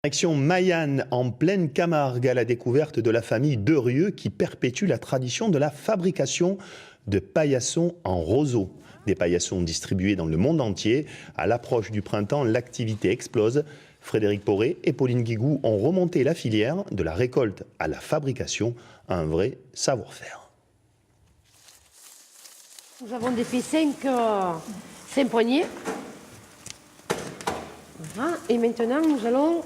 Direction Mayenne, en pleine Camargue, à la découverte de la famille Derieux qui perpétue la tradition de la fabrication de paillassons en roseau. Des paillassons distribués dans le monde entier. À l'approche du printemps, l'activité explose. Frédéric Poré et Pauline Guigou ont remonté la filière de la récolte à la fabrication, un vrai savoir-faire. Nous avons fait 5 poignées. Voilà. Et maintenant, nous allons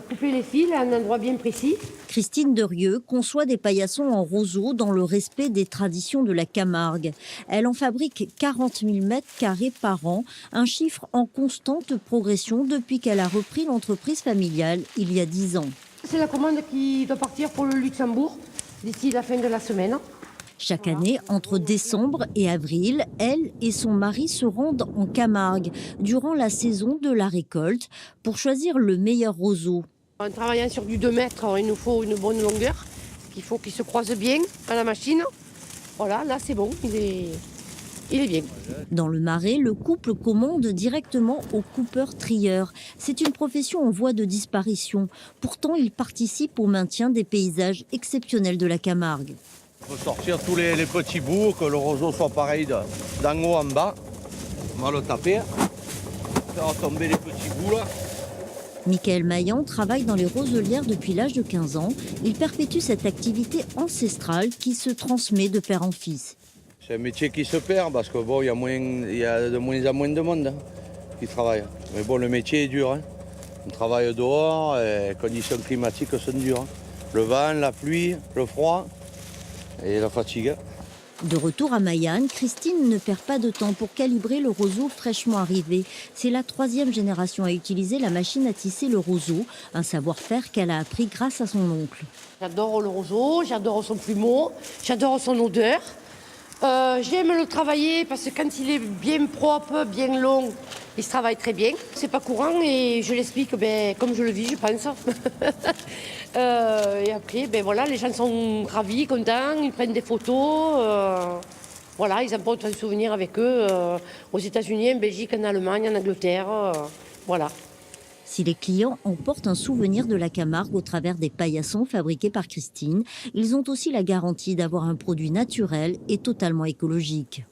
couper les fils à un endroit bien précis. Christine Derieux conçoit des paillassons en roseau dans le respect des traditions de la Camargue. Elle en fabrique 40 000 mètres carrés par an, un chiffre en constante progression depuis qu'elle a repris l'entreprise familiale il y a 10 ans. C'est la commande qui doit partir pour le Luxembourg d'ici la fin de la semaine. Chaque année, entre décembre et avril, elle et son mari se rendent en Camargue durant la saison de la récolte pour choisir le meilleur roseau. En travaillant sur du 2 mètres, il nous faut une bonne longueur. Il faut qu'il se croise bien à la machine. Voilà, là c'est bon, il est bien. Dans le Marais, le couple commande directement au coupeur-trieur. C'est une profession en voie de disparition. Pourtant, il participe au maintien des paysages exceptionnels de la Camargue. Il faut sortir tous les petits bouts, que le roseau soit pareil d'en haut en bas. On va le taper, faire tomber les petits bouts là. Michael Maillan travaille dans les roselières depuis l'âge de 15 ans. Il perpétue cette activité ancestrale qui se transmet de père en fils. C'est un métier qui se perd parce que bon, il y a de moins en moins de monde qui travaille. Mais bon, le métier est dur. Hein. On travaille dehors, les conditions climatiques sont dures. Le vent, la pluie, le froid et la fatigue. De retour à Mayenne, Christine ne perd pas de temps pour calibrer le roseau fraîchement arrivé. C'est la 3e génération à utiliser la machine à tisser le roseau, un savoir-faire qu'elle a appris grâce à son oncle. J'adore le roseau, j'adore son plumeau, j'adore son odeur. J'aime le travailler parce que quand il est bien propre, bien long, il se travaille très bien. C'est pas courant et je l'explique comme je le vis, je pense. Et après, voilà, les gens sont ravis, contents, ils prennent des photos. Voilà, ils emportent un souvenir avec eux aux États-Unis, en Belgique, en Allemagne, en Angleterre. Voilà. Si les clients emportent un souvenir de la Camargue au travers des paillassons fabriqués par Christine, ils ont aussi la garantie d'avoir un produit naturel et totalement écologique.